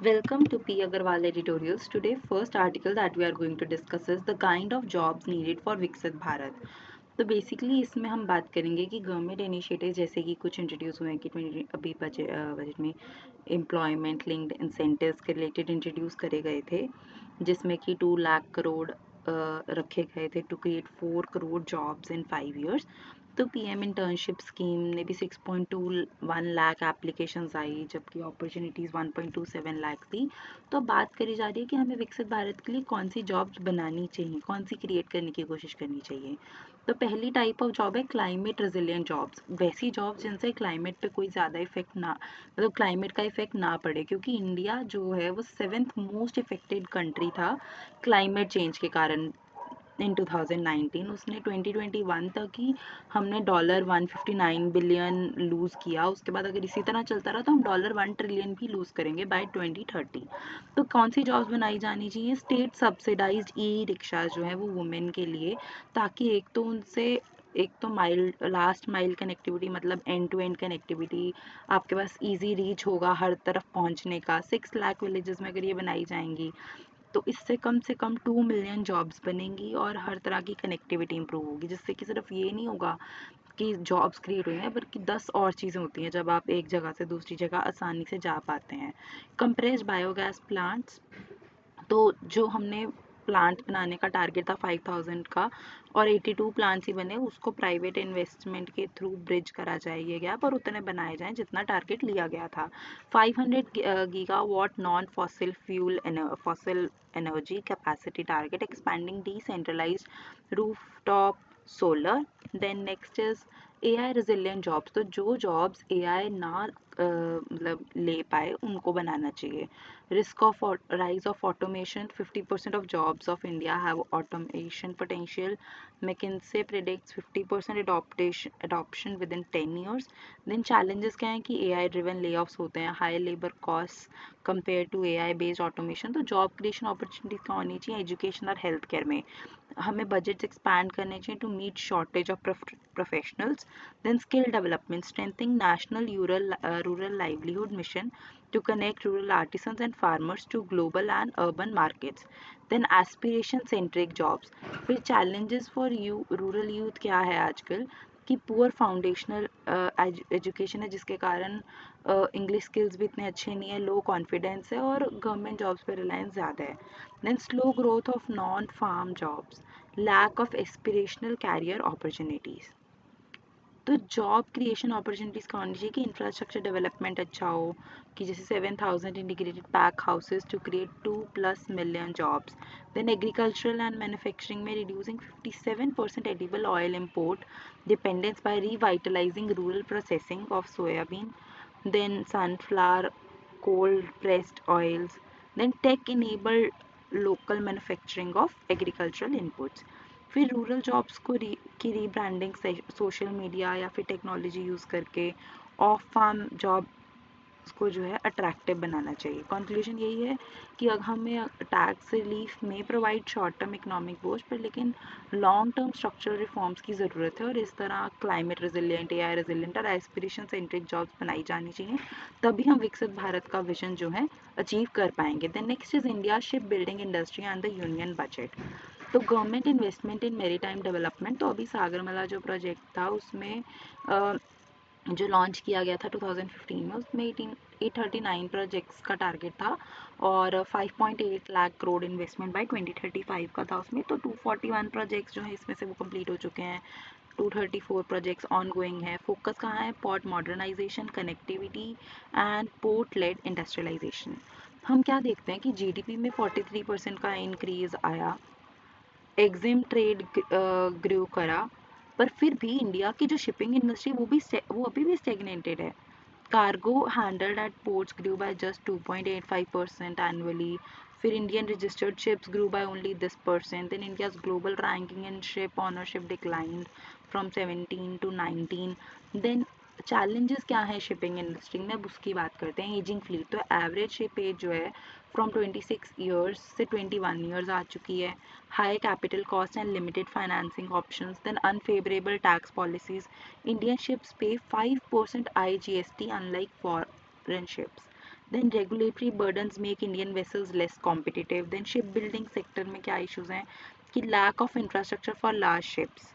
Welcome to P. Agarwal Editorials. Today, first article that we are going to discuss is the kind of jobs needed for विकसित भारत. तो basically इसमें हम बात करेंगे कि government initiative जैसे कि कुछ इंट्रोड्यूस हुए हैं कि 20 अभी बजट में एम्प्लॉयमेंट लिंक्ड इंसेंटिव्स के रिलेटेड इंट्रोड्यूस करे गए थे, जिसमें कि 2 लाख करोड़ रखे गए थे to create 4 crore jobs in 5 years. तो पीएम इंटर्नशिप स्कीम ने भी 6.21 लाख एप्लीकेशंस आई, जबकि अपॉर्चुनिटीज़ 1.27 लाख थी. तो अब बात करी जा रही है कि हमें विकसित भारत के लिए कौन सी जॉब्स बनानी चाहिए, कौन सी क्रिएट करने की कोशिश करनी चाहिए. तो पहली टाइप ऑफ जॉब है क्लाइमेट रेजिलिएंट जॉब्स. वैसी जॉब्स जिनसे क्लाइमेट पे कोई ज़्यादा इफेक्ट ना, मतलब क्लाइमेट का इफेक्ट ना पड़े, क्योंकि इंडिया जो है वो 7th मोस्ट इफेक्टेड कंट्री था क्लाइमेट चेंज के कारण इन 2019. उसने 2021 तक ही हमने $159 बिलियन लूज़ किया. उसके बाद अगर इसी तरह चलता रहा तो हम $1 ट्रिलियन भी लूज़ करेंगे बाय 2030. तो कौन सी जॉब्स बनाई जानी चाहिए? स्टेट सब्सिडाइज्ड ई रिक्शा जो है वो वुमेन के लिए, ताकि एक तो उनसे एक तो लास्ट माइल कनेक्टिविटी, मतलब एंड टू एंड कनेक्टिविटी, आपके पास इजी रीच होगा हर तरफ पहुंचने का. 6 लाख विलेजेस में अगर ये बनाई जाएंगी तो इससे कम से कम 2 मिलियन जॉब्स बनेंगी और हर तरह की कनेक्टिविटी इंप्रूव होगी, जिससे कि सिर्फ ये नहीं होगा कि जॉब्स क्रिएट हुई हैं, बल्कि 10 और चीज़ें होती हैं जब आप एक जगह से दूसरी जगह आसानी से जा पाते हैं. कंप्रेस्ड बायोगैस प्लांट्स, तो जो हमने प्लांट बनाने का टारगेट था 5000 का और 82 प्लांट्स ही बने, उसको प्राइवेट इन्वेस्टमेंट के थ्रू ब्रिज करा जाए ये गैप और उतने बनाए जाएं जितना टारगेट लिया गया था. 500 gigawatt non fossil energy capacity target, expanding decentralised rooftop solar. Then next is AI resilient jobs. तो जो जॉब्स एआई ना मतलब ले पाए उनको बनाना चाहिए. Risk of rise of automation. 50% of jobs of India have automation potential. McKinsey predicts 50% adoption within 10 years. Then challenges क्या हैं कि AI driven layoffs होते हैं, high labor costs compared to AI based automation. तो job creation opportunities क्या होनी चाहिए education और हेल्थ केयर में. हमें बजट्स एक्सपैंड करने चाहिए to meet shortage of professionals. Then skill development, strengthening national rural livelihood mission to connect rural artisans and farmers to global and urban markets. Then aspiration centric jobs. फिर challenges for you rural youth क्या है आजकल कि poor foundational education है, जिसके कारण English skills भी इतने अच्छे नहीं है, लो कॉन्फिडेंस है और गवर्नमेंट जॉब्स पे रिलायंस ज़्यादा है. Then slow growth of non farm jobs, lack of aspirational career opportunities. तो जॉब क्रिएशन अपॉर्चुनिटीज़ कहाँ होनी चाहिए कि इंफ्रास्ट्रक्चर डेवलपमेंट अच्छा हो, कि जैसे 7,000 integrated pack houses to create 2+ million jobs. Then agricultural and manufacturing में reducing 57% edible oil import dependence by revitalising rural processing of soybean. Then sunflower cold pressed oils. Then tech enabled local manufacturing of agricultural inputs. फिर rural jobs को की rebranding social media या फिर technology use करके of farm job को जो है attractive बनाना चाहिए. कंक्लूजन यही है कि अगर हमें टैक्स रिलीफ में प्रोवाइड शॉर्ट टर्म इकोनॉमिक बोझ पर, लेकिन लॉन्ग टर्म स्ट्रक्चरल रिफॉर्म्स की ज़रूरत है और इस तरह क्लाइमेट रेजिलिएंट, एआई रेजिलिएंट और एस्पिरेशन सेंट्रिक जॉब्स बनाई जानी चाहिए, तभी हम विकसित भारत का विजन जो है अचीव कर पाएंगे. Then next is India ship building industry and the union budget. तो government investment in maritime development, तो अभी सागरमाला जो प्रोजेक्ट था उसमें जो लॉन्च किया गया था 2015 में, उसमें 839 प्रोजेक्ट्स का टारगेट था और 5.8 लाख करोड़ इन्वेस्टमेंट बाय 2035 का था उसमें. तो 241 प्रोजेक्ट्स जो हैं इसमें से वो कंप्लीट हो चुके हैं, 234 प्रोजेक्ट्स ऑन गोइंग है. फोकस कहाँ है? Port modernisation, connectivity and port led industrialisation. हम क्या देखते हैं कि जीडीपी में 43% का इंक्रीज आया, एग्जिम ट्रेड ग्रो करा, पर फिर भी इंडिया की जो शिपिंग इंडस्ट्री वो अभी भी स्टेगनेटेड है. Cargo handled at ports grew by just 2.85% annually. फिर Indian registered ships grew by only this percent. Then India's global ranking in ship ownership declined from 17 to 19. Then challenges क्या है shipping industry में, अब उसकी बात करते हैं. एजिंग फ्लीट, तो एवरेज शिप एज जो है फ्रॉम 26 ईयर्स से 21 ईयर्स आ चुकी है. High capital cost and limited financing options. Then unfavourable tax policies. Indian ships pay 5% IGST unlike foreign ships. Then regulatory burdens make Indian vessels less competitive. Then shipbuilding sector में क्या issues हैं कि lack of infrastructure for large ships,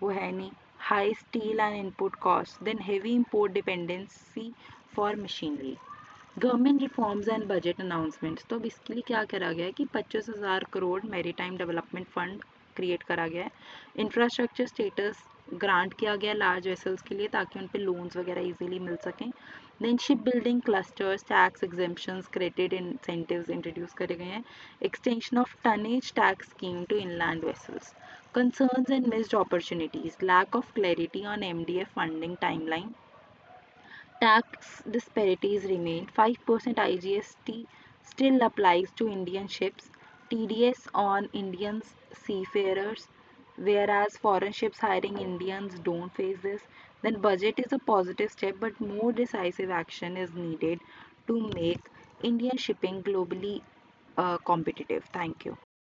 वो है नहीं, high steel and input costs, then heavy import dependency for machinery. Government reforms and budget announcements, तो अब इसके लिए क्या करा गया है कि 25,000 crore maritime development fund create करा गया है, इंफ्रास्ट्रक्चर स्टेटस ग्रांट किया गया लार्ज वेसल्स के लिए ताकि उन पे लोन्स वगैरह इजीली मिल सकें। Then ship building clusters, tax exemptions, credit incentives introduce करे गए हैं, extension of tonnage tax scheme to inland vessels. Concerns and missed opportunities, lack of clarity on MDF funding timeline, tax disparities remain. 5% IGST still applies to Indian ships, TDS on Indian seafarers, whereas foreign ships hiring Indians don't face this. Then budget is a positive step, but more decisive action is needed to make Indian shipping globally competitive. Thank you.